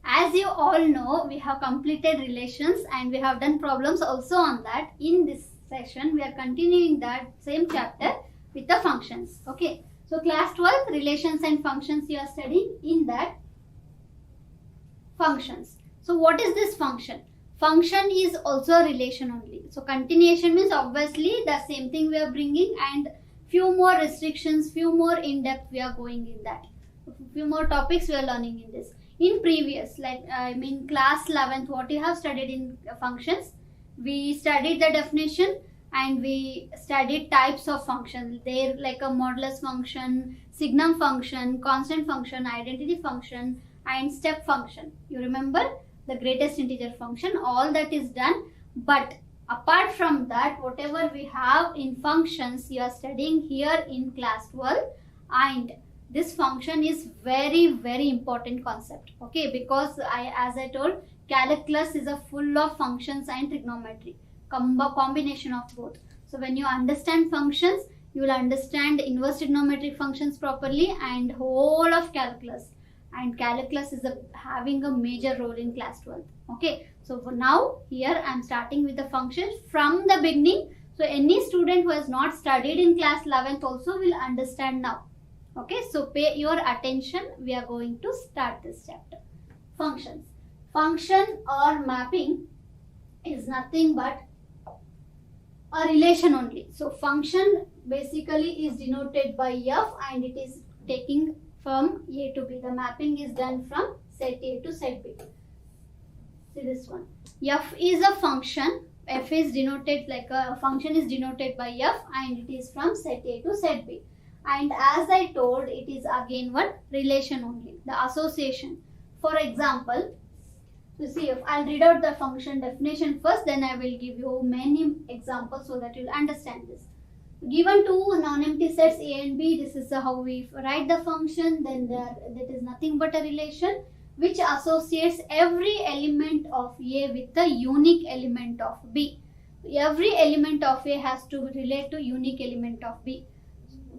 As you all know, we have completed relations and we have done problems also on that. In this session, we are continuing that same chapter with the functions. Okay. So class 12, relations and functions you are studying. In that, functions. So what is this function? Function is also a relation only. So continuation means obviously the same thing we are bringing, and few more restrictions, few more in depth we are going in that. Few more topics we are learning in this. In previous, class 11th, what you have studied in functions, we studied the definition and we studied types of functions. They're like a modulus function, signum function, constant function, identity function, and step function. You remember the greatest integer function, all that is done. But apart from that, whatever we have in functions, you are studying here in class 12, and this function is very, very important concept. Okay, because as I told, calculus is a full of functions and trigonometry, combination of both. So when you understand functions, you will understand inverse trigonometric functions properly and whole of calculus. And calculus is having a major role in class 12. Okay, so for now here I am starting with the functions from the beginning. So any student who has not studied in class 11th also will understand now. Okay, so pay your attention. We are going to start this chapter. Functions. Function or mapping is nothing but a relation only. So function basically is denoted by f and it is taking from A to B. The mapping is done from set A to set B. See this one. F is a function. F is denoted like a function is denoted by f and it is from set A to set B. And as I told, it is again one relation only, the association. For example, so see, if I'll read out the function definition first, then I will give you many examples so that you'll understand this. Given two non-empty sets A and B, this is how we write the function. Then that is nothing but a relation which associates every element of A with the unique element of B. Every element of A has to relate to unique element of B.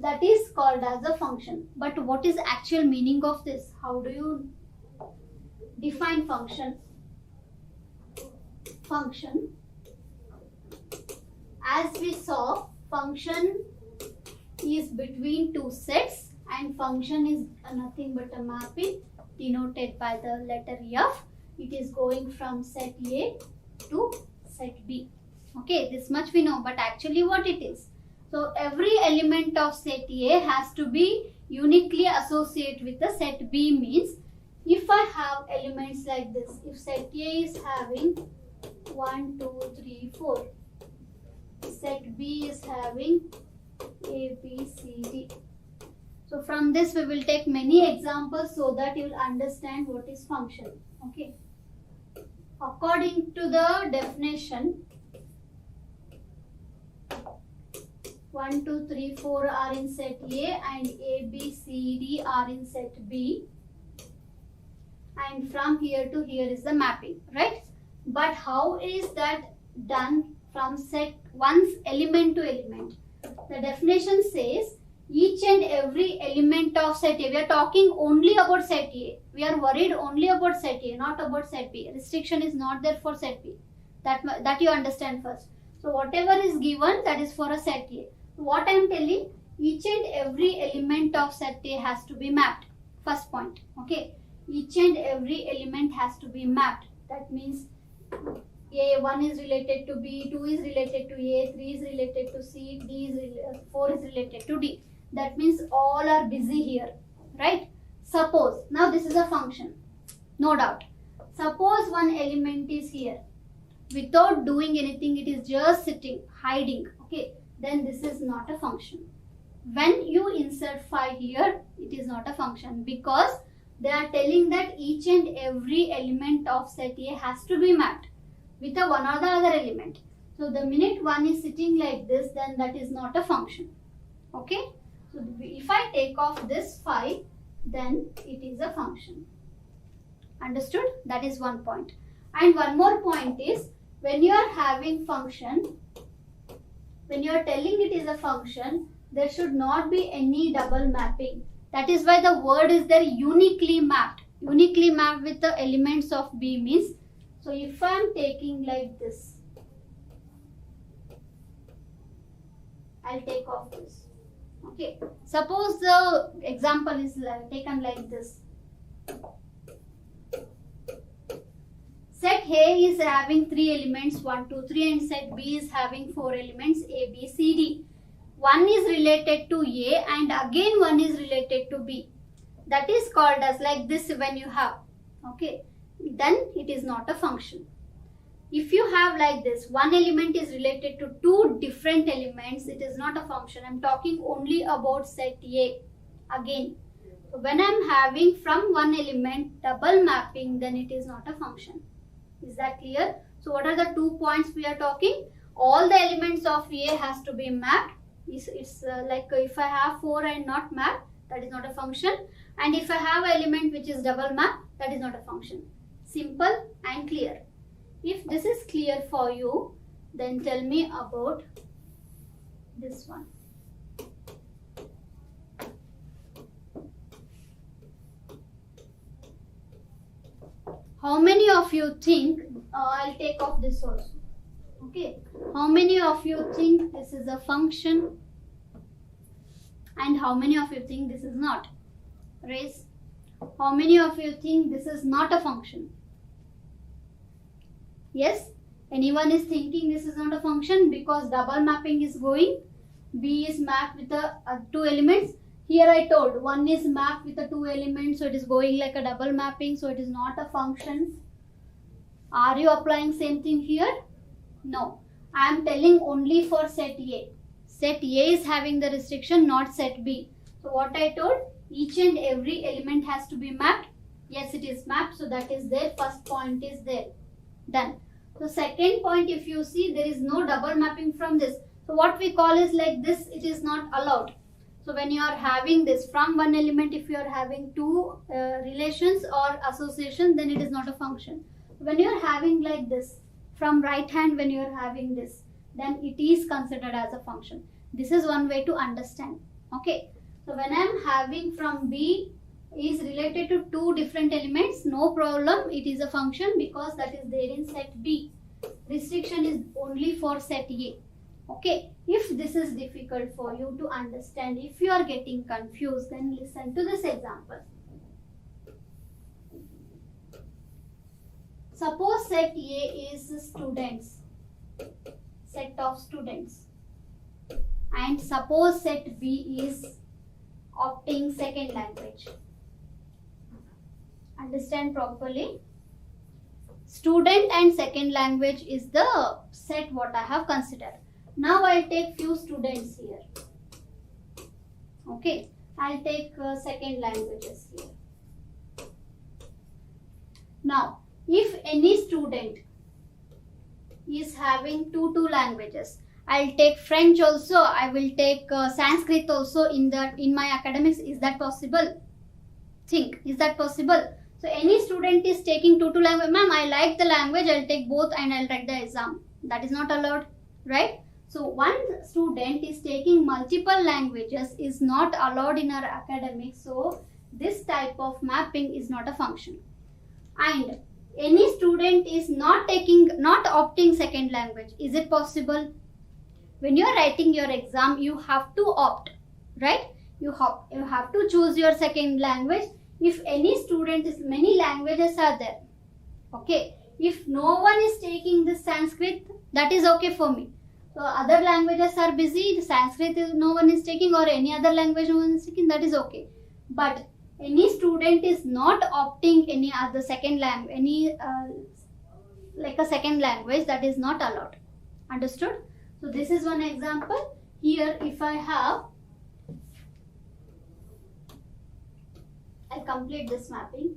That is called as a function. But what is actual meaning of this? How do you define function? Function, as we saw, function is between two sets and function is nothing but a mapping denoted by the letter F. It is going from set A to set B. Okay, this much we know, but actually what it is? So every element of set A has to be uniquely associated with the set B. Means if I have elements like this, if set A is having 1, 2, 3, 4, set B is having A, B, C, D. So from this we will take many examples so that you will understand what is function. Okay. According to the definition, 1, 2, 3, 4 are in set A and A, B, C, D are in set B. And from here to here is the mapping, right? But how is that done from set one's element to element? The definition says each and every element of set A. We are talking only about set A. We are worried only about set A, not about set B. Restriction is not there for set B. That you understand first. So whatever is given, that is for a set A. What I am telling, each and every element of set A has to be mapped. First point. Okay. Each and every element has to be mapped. That means A1 is related to B, 2 is related to A, 3 is related to C, D is 4 is related to D. That means all are busy here, right? Suppose, now this is a function, no doubt. Suppose one element is here. Without doing anything, it is just sitting, hiding, okay? Then this is not a function. When you insert 5 here, it is not a function because they are telling that each and every element of set A has to be mapped with a one or the other element. So the minute one is sitting like this, then that is not a function. Okay. So if I take off this 5, then it is a function. Understood? That is one point. And one more point is, when you are having function, when you are telling it is a function, there should not be any double mapping. That is why the word is there uniquely mapped. Uniquely mapped with the elements of B means, so if I am taking like this, I'll take off this. Okay, suppose the example is taken like this. Set A is having 3 elements 1, 2, 3 and set B is having 4 elements A, B, C, D. One is related to A and again one is related to B. That is called as like this when you have. Okay, then it is not a function. If you have like this, one element is related to 2 different elements, it is not a function. I am talking only about set A again. So when I am having from one element double mapping, then it is not a function. Is that clear? So what are the 2 points we are talking? All the elements of A has to be mapped. It's like if I have 4 and not mapped, that is not a function. And if I have an element which is double mapped, that is not a function. Simple and clear. If this is clear for you, then tell me about this one. How many of you think, I'll take off this also. Okay, how many of you think this is a function and how many of you think this is not? Raise. How many of you think this is not a function? Yes? Anyone is thinking this is not a function because double mapping is going. B is mapped with the 2 elements. Here I told one is mapped with the 2 elements, so it is going like a double mapping, so it is not a function. Are you applying same thing here? No. I am telling only for set A. Set A is having the restriction, not set B. So what I told, each and every element has to be mapped. Yes, it is mapped, so that is there. First point is there. Done. So second point, if you see, there is no double mapping from this. So what we call is like this, it is not allowed. So when you are having this from one element, if you are having 2 relations or associations, then it is not a function. When you are having like this, from right hand when you are having this, then it is considered as a function. This is one way to understand. Okay. So when I am having from B is related to 2 different elements, no problem, it is a function because that is there in set B. Restriction is only for set A. Okay, if this is difficult for you to understand, if you are getting confused, then listen to this example. Suppose set A is students, set of students, and suppose set B is opting second language. Understand properly. Student and second language is the set what I have considered. Now I'll take few students here. Okay, I'll take second languages here. Now, if any student is having two languages, I'll take French also. I will take Sanskrit also in my academics. Is that possible? Think, is that possible? So any student is taking two language. Ma'am, I like the language. I'll take both and I'll write the exam. That is not allowed, right? So one student is taking multiple languages is not allowed in our academics. So this type of mapping is not a function. And any student is not opting second language. Is it possible? When you are writing your exam, you have to opt, right? You have to choose your second language. If any student is, many languages are there. Okay. If no one is taking this Sanskrit, that is okay for me. So other languages are busy, the Sanskrit is no one is taking, or any other language no one is taking, that is okay. But any student is not opting any other second language, like a second language, that is not allowed. Understood? So this is one example. Here if I have, I'll complete this mapping.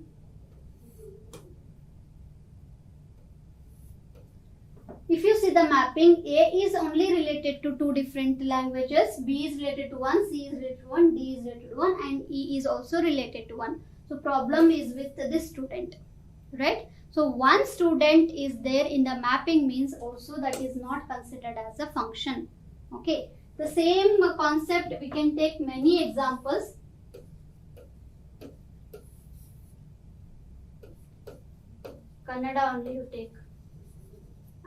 If you see the mapping, A is only related to two different languages, B is related to one, C is related to one, D is related to one, and E is also related to one. So problem is with this student, right? So one student is there in the mapping means also that is not considered as a function. Okay. The same concept, we can take many examples. Kannada only you take.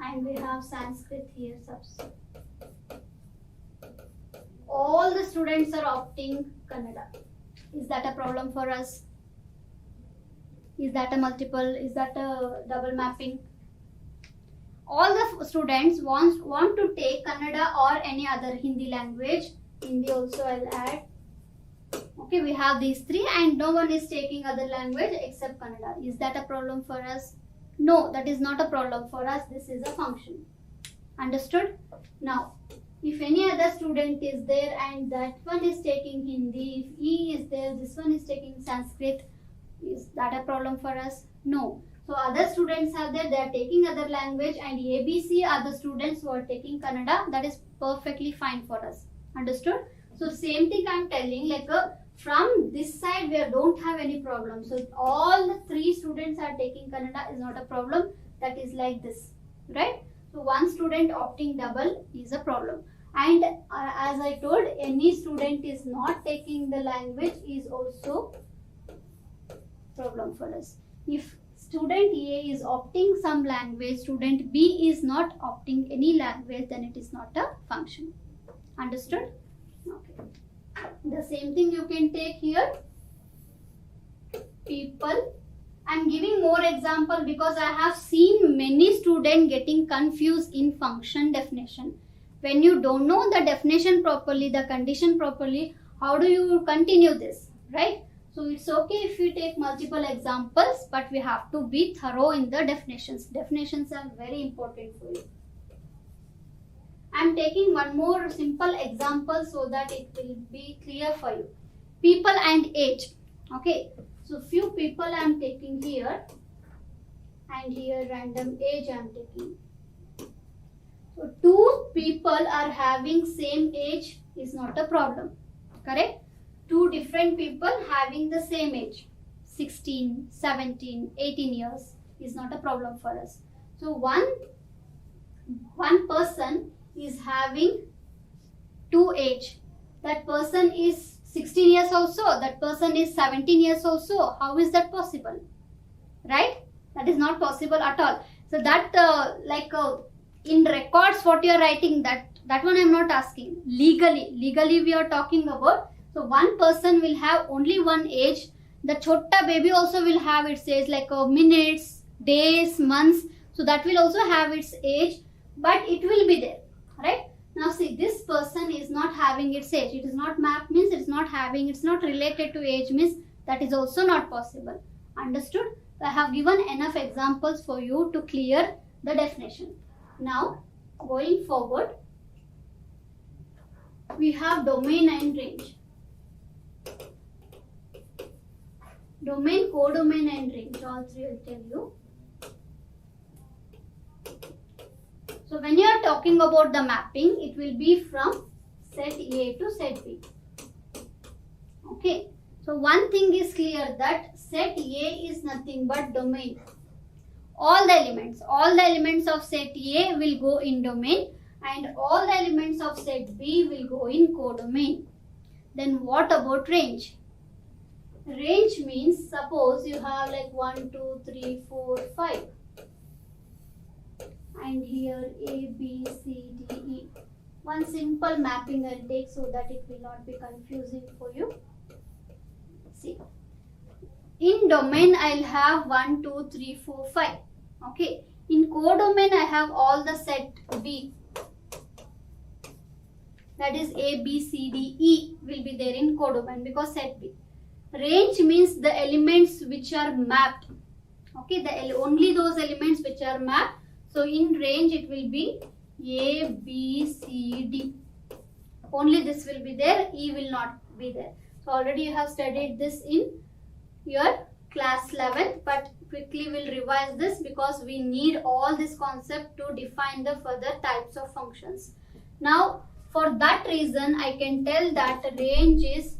And we have Sanskrit here subset. All the students are opting Kannada. Is that a problem for us? Is that a multiple? Is that a double mapping? All the students want to take Kannada or any other Hindi language. Hindi also I'll add. Okay, we have these three and no one is taking other language except Kannada. Is that a problem for us? No, that is not a problem for us. This is a function. Understood? Now, if any other student is there and that one is taking Hindi, if E is there, this one is taking Sanskrit, is that a problem for us? No. So other students are there, they are taking other language and ABC are the students who are taking Kannada. That is perfectly fine for us. Understood? So same thing I am telling, like from this side we don't have any problem. So all the three students are taking Kannada is not a problem. That is like this, right? So one student opting double is a problem. And as I told, any student is not taking the language is also problem for us. If student A is opting some language, student B is not opting any language, then it is not a function. Understood? Okay. The same thing you can take here. People. I am giving more example because I have seen many students getting confused in function definition. When you don't know the definition properly, the condition properly, how do you continue this, right? So it's okay if you take multiple examples, but we have to be thorough in the definitions. Definitions are very important for you. I am taking one more simple example so that it will be clear for you. People and age. Okay. So few people I am taking here and here random age I am taking. So two people are having same age is not a problem. Correct? Two different people having the same age. 16, 17, 18 years is not a problem for us. So one person is having two age. That person is 16 years also, that person is 17 years also. How is that possible? Right? That is not possible at all. So that in records what you are writing, that one I am not asking. Legally we are talking about. So one person will have only one age. The chota baby also will have its age, like minutes, days, months. So that will also have its age, but it will be there, right? Now see, this person is not having its age. It is not mapped, means it is not having, it's not related to age, means that is also not possible. Understood? So I have given enough examples for you to clear the definition. Now going forward, we have domain and range. Domain, codomain and range, all three will tell you. So when you are talking about the mapping, it will be from set A to set B. Okay. So one thing is clear, that set A is nothing but domain. All the elements of set A will go in domain and all the elements of set B will go in codomain. Then what about range? Range means, suppose you have like 1, 2, 3, 4, 5. And here A, B, C, D, E. One simple mapping I'll take so that it will not be confusing for you. See, in domain I'll have 1, 2, 3, 4, 5. Okay. In codomain I have all the set B. That is A, B, C, D, E will be there in codomain because set B. Range means the elements which are mapped. Okay, only those elements which are mapped. So in range it will be A, B, C, D. Only this will be there, E will not be there. So already you have studied this in your class 11th, but quickly we'll revise this because we need all this concept to define the further types of functions. Now for that reason I can tell that range is